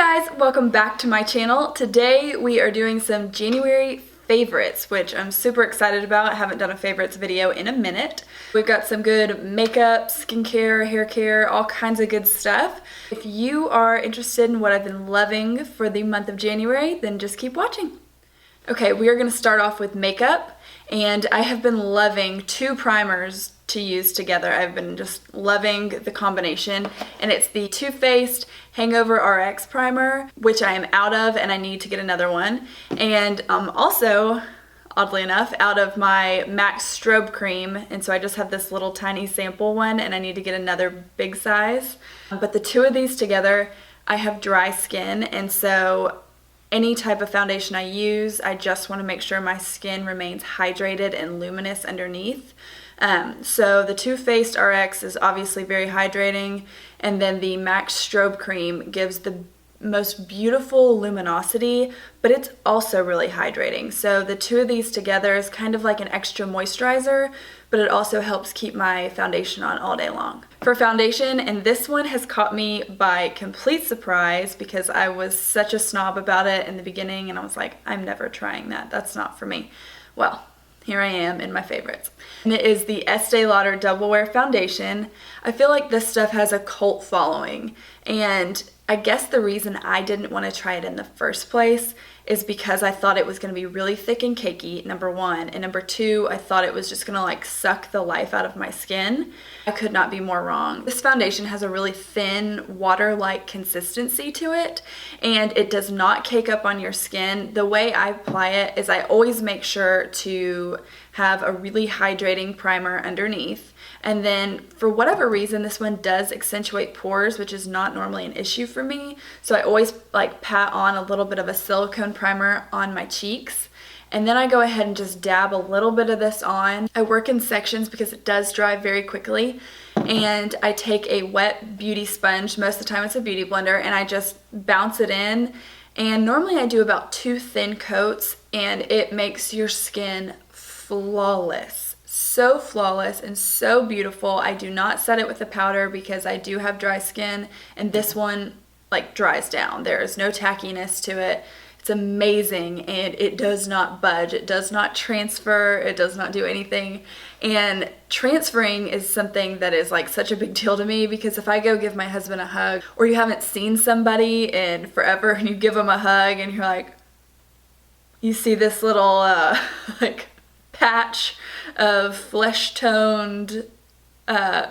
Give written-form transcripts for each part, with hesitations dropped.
Guys, welcome back to my channel. Today we are doing some January favorites, which I'm super excited about. I haven't done a favorites video in a minute. We've got some good makeup, skincare, hair care, all kinds of good stuff. If you are interested in what I've been loving for the month of January, then just keep watching. Okay, we are going to start off with makeup, and I have been loving two primers to use together. I've been just loving the combination, and it's the Too Faced Hangover RX primer, which I am out of and I need to get another one, and also, oddly enough, out of my MAC strobe cream, and so I just have this little tiny sample one and I need to get another big size. But the two of these together, I have dry skin, and so any type of foundation I use, I just want to make sure my skin remains hydrated and luminous underneath. So the Too Faced RX is obviously very hydrating, and then the MAC strobe cream gives the most beautiful luminosity, but it's also really hydrating. So the two of these together is kind of like an extra moisturizer, but it also helps keep my foundation on all day long. For foundation, and this one has caught me by complete surprise because I was such a snob about it in the beginning, and I was like, I'm never trying that. That's not for me. Well, here I am in my favorites. And it is the Estee Lauder Double Wear Foundation. I feel like this stuff has a cult following, and I guess the reason I didn't want to try it in the first place is because I thought it was going to be really thick and cakey, number one, and number two, I thought it was just going to like suck the life out of my skin. I could not be more wrong. This foundation has a really thin, water-like consistency to it, and it does not cake up on your skin. The way I apply it is I always make sure to have a really hydrating primer underneath, and then for whatever reason this one does accentuate pores, which is not normally an issue for me, so I always like pat on a little bit of a silicone primer on my cheeks, and then I go ahead and just dab a little bit of this on. I work in sections because it does dry very quickly, and I take a wet beauty sponge, most of the time it's a beauty blender, and I just bounce it in, and normally I do about 2 thin coats, and it makes your skin flawless. So flawless and so beautiful. I do not set it with a powder because I do have dry skin, and this one like dries down. There is no tackiness to it. It's amazing, and it does not budge. It does not transfer. It does not do anything. And transferring is something that is like such a big deal to me, because if I go give my husband a hug, or you haven't seen somebody in forever and you give them a hug and you're like, you see this little like patch of flesh-toned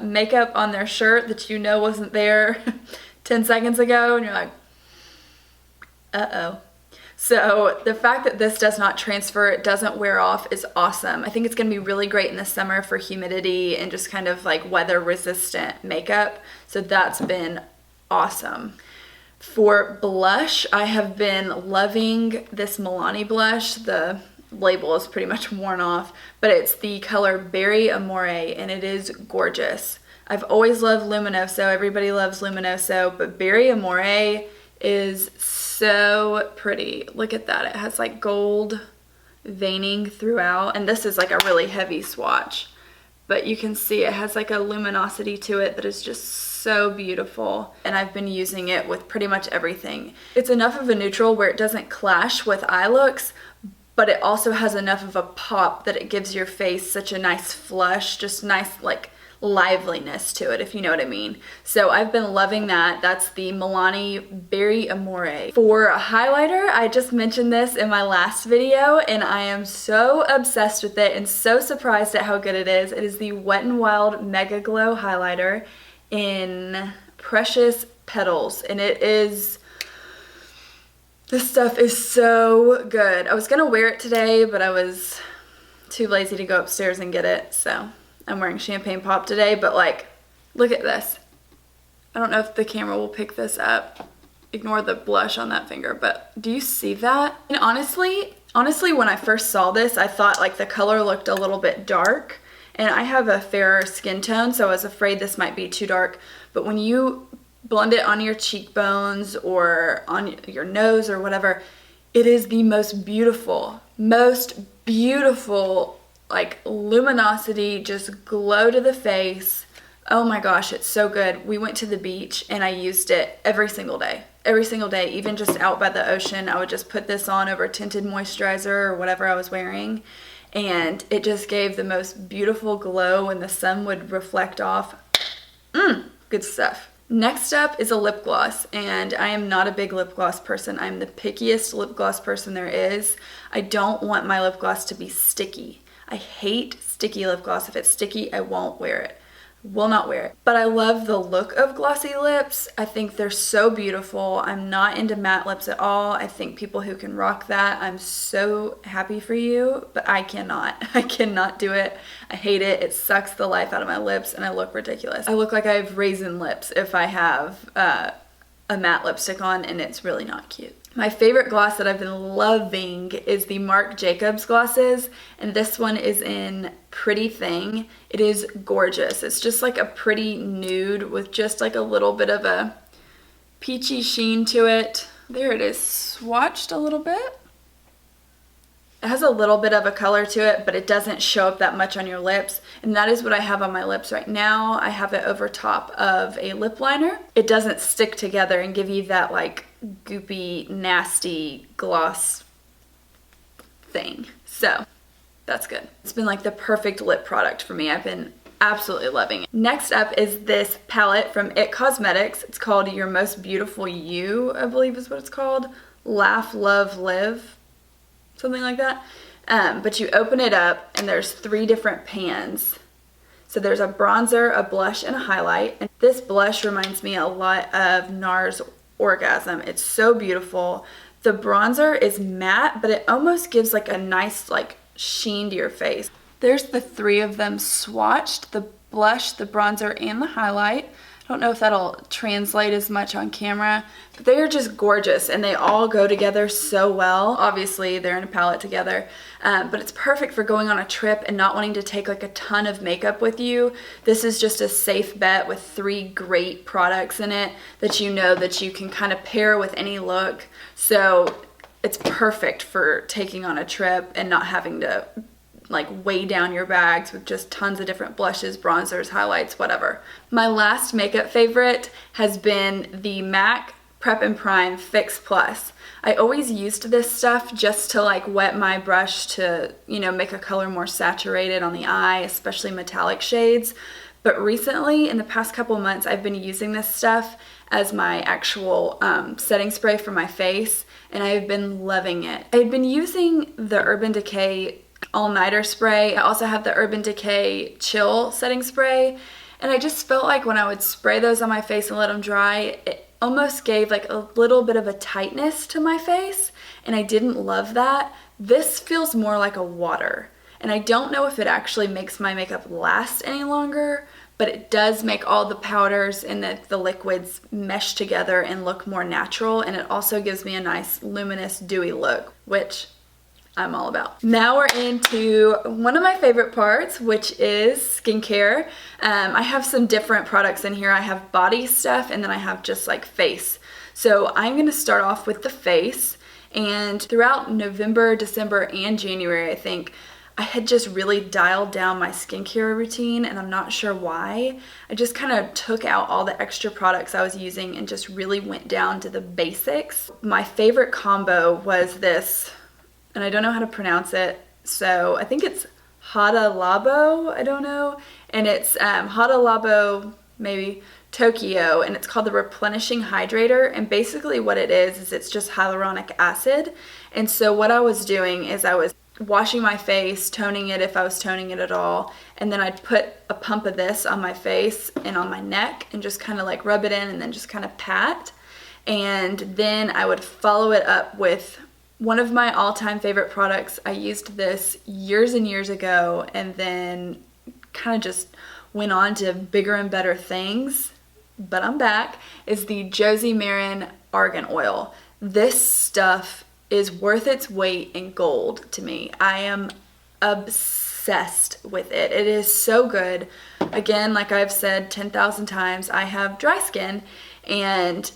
makeup on their shirt that you know wasn't there 10 seconds ago, and you're like, uh-oh. So the fact that this does not transfer, it doesn't wear off, is awesome. I think it's going to be really great in the summer for humidity and just kind of like weather resistant makeup. So that's been awesome. For blush, I have been loving this Milani blush. The label is pretty much worn off, but it's the color Berry Amore, and it is gorgeous. I've always loved Luminoso. Everybody loves Luminoso, but Berry Amore is so pretty. Look at that. It has like gold veining throughout, and this is like a really heavy swatch, but you can see it has like a luminosity to it that is just so beautiful, and I've been using it with pretty much everything. It's enough of a neutral where it doesn't clash with eye looks, but it also has enough of a pop that it gives your face such a nice flush, just nice like liveliness to it, if you know what I mean. So I've been loving that. That's the Milani Berry Amore. For a highlighter, I just mentioned this in my last video, and I am so obsessed with it and so surprised at how good it is. It is the Wet n Wild Mega Glow highlighter in Precious Petals, and it is, this stuff is so good. I was gonna wear it today, but I was too lazy to go upstairs and get it, so I'm wearing Champagne Pop today, but like, look at this. I don't know if the camera will pick this up. Ignore the blush on that finger, but do you see that? And honestly, when I first saw this, I thought like the color looked a little bit dark, and I have a fairer skin tone, so I was afraid this might be too dark, but when you blend it on your cheekbones or on your nose or whatever, it is the most beautiful like luminosity, just glow to the face, Oh my gosh, it's so good. We went to the beach and I used it every single day. Every single day, even just out by the ocean, I would just put this on over tinted moisturizer or whatever I was wearing. And it just gave the most beautiful glow and the sun would reflect off. Good stuff. Next up is a lip gloss, and I am not a big lip gloss person. I'm the pickiest lip gloss person there is. I don't want my lip gloss to be sticky. I hate sticky lip gloss. If it's sticky, I won't wear it. Will not wear it. But I love the look of glossy lips. I think they're so beautiful. I'm not into matte lips at all. I think people who can rock that, I'm so happy for you, but I cannot. I cannot do it. I hate it. It sucks the life out of my lips and I look ridiculous. I look like I have raisin lips if I have a matte lipstick on, and it's really not cute. My favorite gloss that I've been loving is the Marc Jacobs glosses, and this one is in Pretty Thing. It is gorgeous. It's just like a pretty nude with just like a little bit of a peachy sheen to it. There it is, swatched a little bit. It has a little bit of a color to it, but it doesn't show up that much on your lips. And that is what I have on my lips right now. I have it over top of a lip liner. It doesn't stick together and give you that like goopy, nasty gloss thing. So that's good. It's been like the perfect lip product for me. I've been absolutely loving it. Next up is this palette from IT Cosmetics. It's called Your Most Beautiful You, I believe is what it's called. Laugh, Love, Live. Something like that. But you open it up and there's 3 different pans. So there's a bronzer, a blush, and a highlight. And this blush reminds me a lot of NARS Orgasm. It's so beautiful. The bronzer is matte, but it almost gives like a nice like sheen to your face. There's the 3 of them swatched, the blush, the bronzer, and the highlight. I don't know if that'll translate as much on camera, but they are just gorgeous and they all go together so well. Obviously, they're in a palette together, but it's perfect for going on a trip and not wanting to take like a ton of makeup with you. This is just a safe bet with 3 great products in it that you know that you can kind of pair with any look. So it's perfect for taking on a trip and not having to like weigh down your bags with just tons of different blushes, bronzers, highlights, whatever. My last makeup favorite has been the MAC Prep and Prime Fix Plus. I always used this stuff just to like wet my brush to, you know, make a color more saturated on the eye, especially metallic shades. But recently, in the past couple months, I've been using this stuff as my actual setting spray for my face, and I've been loving it. I've been using the Urban Decay All-Nighter spray. I also have the Urban Decay Chill setting spray, and I just felt like when I would spray those on my face and let them dry, it almost gave like a little bit of a tightness to my face, and I didn't love that. This feels more like a water, and I don't know if it actually makes my makeup last any longer, but it does make all the powders and the liquids mesh together and look more natural, and it also gives me a nice luminous dewy look, which I'm all about. Now we're into one of my favorite parts, which is skincare. I have some different products in here. I have body stuff and then I have just like face. So I'm gonna start off with the face, and throughout November, December, and January, I think, I had just really dialed down my skincare routine, and I'm not sure why. I just kind of took out all the extra products I was using and just really went down to the basics. My favorite combo was this, and I don't know how to pronounce it, so I think it's Hada Labo, I don't know, and it's Hada Labo maybe Tokyo, and it's called the Replenishing Hydrator, and basically what it is it's just hyaluronic acid. And so what I was doing is I was washing my face, toning it if I was toning it at all, and then I'd put a pump of this on my face and on my neck and just kind of like rub it in and then just kind of pat, and then I would follow it up with one of my all-time favorite products. I used this years and years ago and then kind of just went on to bigger and better things, but I'm back, is the Josie Maran Argan Oil. This stuff is worth its weight in gold to me. I am obsessed with it. It is so good. Again, like I've said 10,000 times, I have dry skin, and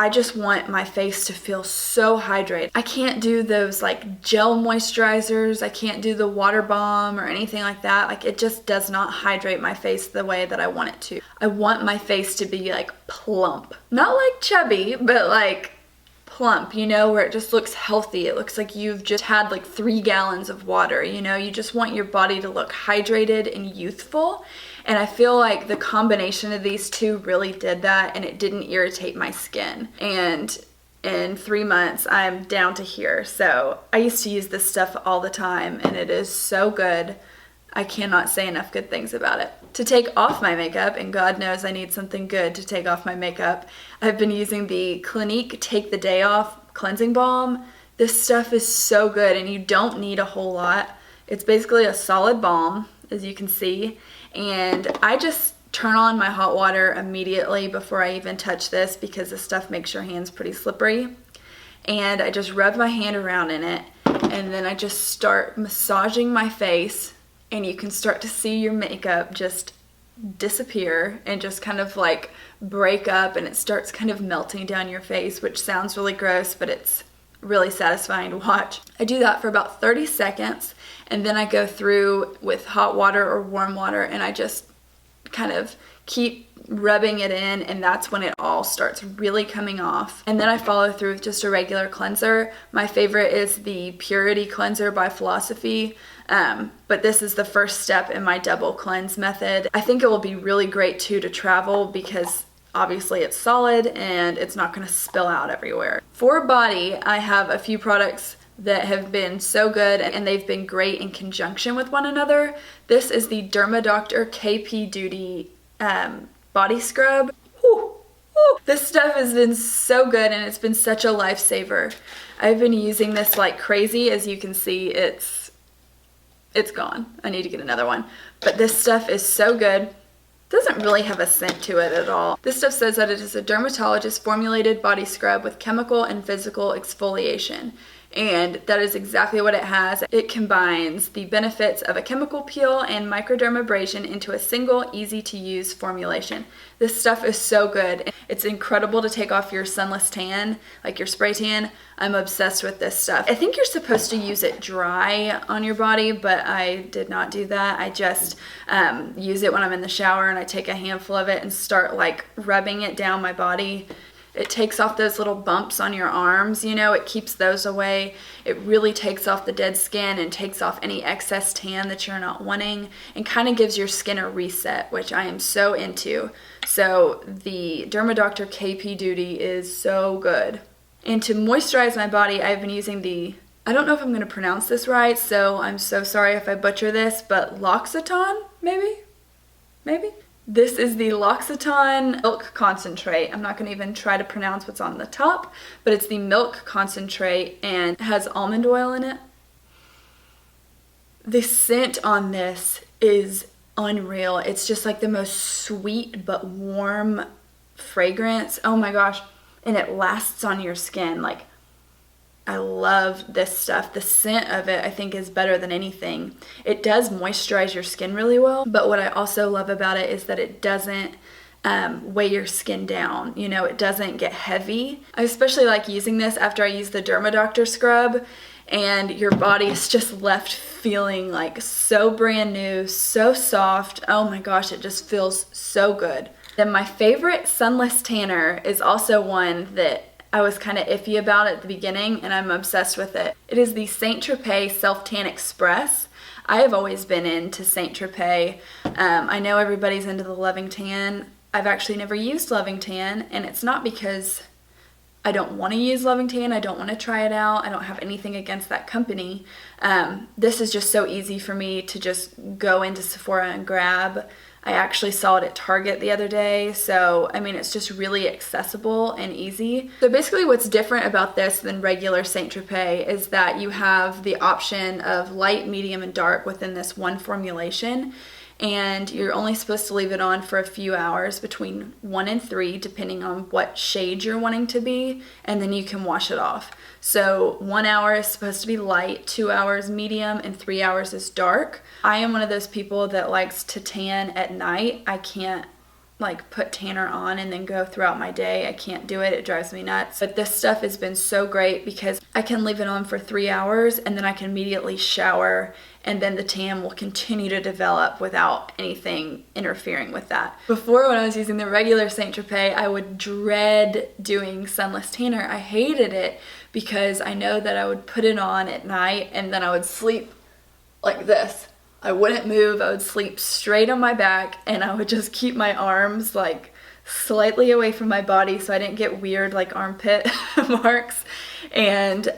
I just want my face to feel so hydrated. I can't do those like gel moisturizers. I can't do the water bomb or anything like that. Like it just does not hydrate my face the way that I want it to. I want my face to be like plump. Not like chubby, but like plump, you know, where it just looks healthy. It looks like you've just had like 3 gallons of water, you know. You just want your body to look hydrated and youthful. And I feel like the combination of these two really did that, and it didn't irritate my skin. And in 3 months, I'm down to here. So I used to use this stuff all the time, and it is so good. I cannot say enough good things about it. To take off my makeup, and God knows I need something good to take off my makeup, I've been using the Clinique Take the Day Off Cleansing Balm. This stuff is so good, and you don't need a whole lot. It's basically a solid balm, as you can see, and I just turn on my hot water immediately before I even touch this because this stuff makes your hands pretty slippery. And I just rub my hand around in it, and then I just start massaging my face, and you can start to see your makeup just disappear and just kind of like break up, and it starts kind of melting down your face, which sounds really gross, but it's really satisfying to watch. I do that for about 30 seconds, and then I go through with hot water or warm water, and I just kind of keep rubbing it in, and that's when it all starts really coming off. And then I follow through with just a regular cleanser. My favorite is the Purity Cleanser by Philosophy, but this is the first step in my double cleanse method. I think it will be really great too to travel because obviously it's solid and it's not going to spill out everywhere. For body, I have a few products that have been so good, and they've been great in conjunction with one another. This is the DermaDoctor KP Duty body scrub. Woo, woo. This stuff has been so good, and it's been such a lifesaver. I've been using this like crazy. As you can see, it's gone. I need to get another one. But this stuff is so good. Doesn't really have a scent to it at all. This stuff says that it is a dermatologist formulated body scrub with chemical and physical exfoliation. And that is exactly what it has. It combines the benefits of a chemical peel and microdermabrasion into a single, easy-to-use formulation. This stuff is so good. It's incredible to take off your sunless tan, like your spray tan. I'm obsessed with this stuff. I think you're supposed to use it dry on your body, but I did not do that. I just use it when I'm in the shower, and I take a handful of it and start like rubbing it down my body. It takes off those little bumps on your arms, you know, it keeps those away. It really takes off the dead skin and takes off any excess tan that you're not wanting, and kind of gives your skin a reset, which I am so into. So the DermaDoctor KP Duty is so good. And to moisturize my body, I've been using the, I don't know if I'm going to pronounce this right, so I'm so sorry if I butcher this, but L'Occitane, maybe? This is the L'Occitane Milk Concentrate. I'm not going to even try to pronounce what's on the top, but it's the milk concentrate and it has almond oil in it. The scent on this is unreal. It's just like the most sweet but warm fragrance. Oh my gosh. And it lasts on your skin. Like, I love this stuff. The scent of it, I think, is better than anything. It does moisturize your skin really well, but what I also love about it is that it doesn't weigh your skin down. You know, it doesn't get heavy. I especially like using this after I use the DermaDoctor scrub, and your body is just left feeling like so brand new, so soft. Oh my gosh, it just feels so good. Then my favorite sunless tanner is also one that I was kind of iffy about at the beginning, and I'm obsessed with it. It is the Saint Tropez Self Tan Express. I have always been into Saint Tropez. I know everybody's into the Loving Tan. I've actually never used Loving Tan, and it's not because I don't want to use Loving Tan. I don't want to try it out. I don't have anything against that company. This is just so easy for me to just go into Sephora and grab. I actually saw it at Target the other day, so I mean, it's just really accessible and easy. So basically what's different about this than regular Saint Tropez is that you have the option of light, medium, and dark within this one formulation, and you're only supposed to leave it on for a few hours, between 1 and 3, depending on what shade you're wanting to be, and then you can wash it off. So 1 hour is supposed to be light, 2 hours medium, and 3 hours is dark. I am one of those people that likes to tan at night. I can't like put tanner on and then go throughout my day. I can't do it. It drives me nuts. But this stuff has been so great because I can leave it on for 3 hours and then I can immediately shower, and then the tan will continue to develop without anything interfering with that. Before, when I was using the regular Saint Tropez, I would dread doing sunless tanner. I hated it because I know that I would put it on at night and then I would sleep like this. I wouldn't move. I would sleep straight on my back and I would just keep my arms like slightly away from my body so I didn't get weird like armpit marks, and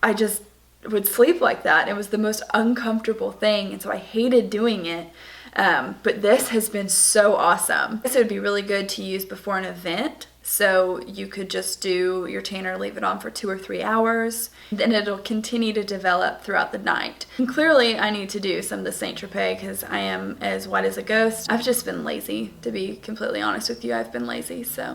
I just would sleep like that. It was the most uncomfortable thing, and so I hated doing it. But this has been so awesome. This would be really good to use before an event. So you could just do your tanner, leave it on for 2 or 3 hours, then it'll continue to develop throughout the night. And clearly I need to do some of the Saint Tropez because I am as white as a ghost. I've just been lazy, to be completely honest with you. I've been lazy, so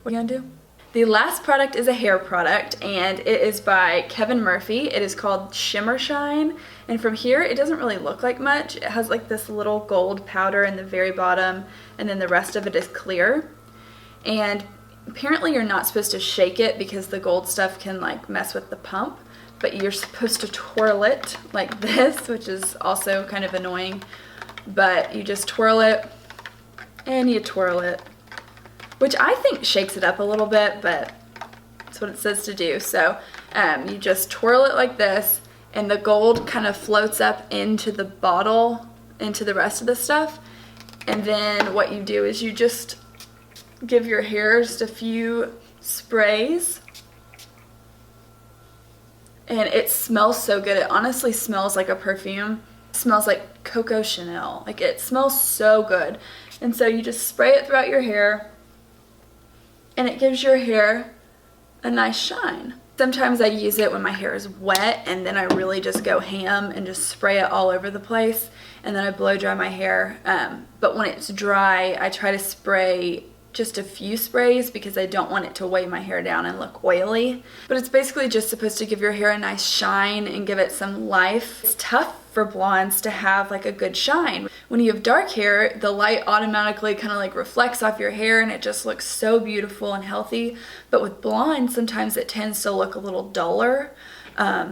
what are you gonna do? The last product is a hair product, and it is by Kevin Murphy. It is called Shimmer Shine, and from here it doesn't really look like much. It has like this little gold powder in the very bottom, and then the rest of it is clear. And apparently you're not supposed to shake it because the gold stuff can like mess with the pump, but you're supposed to twirl it like this, which is also kind of annoying. But you just twirl it and you twirl it, which I think shakes it up a little bit, but that's what it says to do. So you just twirl it like this, and the gold kind of floats up into the bottle, into the rest of the stuff. And then what you do is you just give your hair just a few sprays. And it smells so good. It honestly smells like a perfume. It smells like Coco Chanel. Like, it smells so good. And so you just spray it throughout your hair, and it gives your hair a nice shine. Sometimes I use it when my hair is wet, and then I really just go ham and just spray it all over the place, and then I blow dry my hair. But when it's dry, I try to spray just a few sprays because I don't want it to weigh my hair down and look oily. But it's basically just supposed to give your hair a nice shine and give it some life. It's tough for blondes to have like a good shine. When you have dark hair, the light automatically kind of like reflects off your hair and it just looks so beautiful and healthy. But with blondes, sometimes it tends to look a little duller.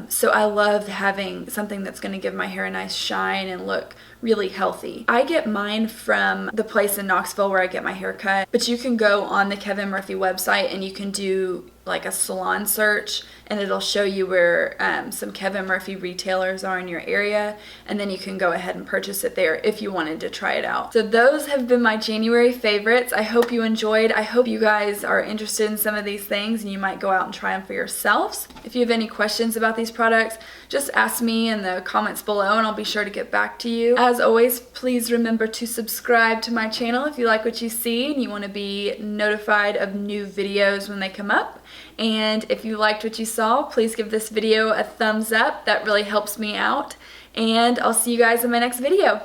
So I love having something that's going to give my hair a nice shine and look really healthy. I get mine from the place in Knoxville where I get my hair cut, but you can go on the Kevin Murphy website and you can do like a salon search, and it'll show you where some Kevin Murphy retailers are in your area, and then you can go ahead and purchase it there if you wanted to try it out. So those have been my January favorites. I hope you enjoyed. I hope you guys are interested in some of these things and you might go out and try them for yourselves. If you have any questions about these products, just ask me in the comments below and I'll be sure to get back to you. As always, please remember to subscribe to my channel if you like what you see and you want to be notified of new videos when they come up. And if you liked what you saw, please give this video a thumbs up. That really helps me out. And I'll see you guys in my next video.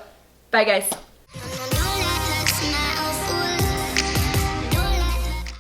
Bye, guys.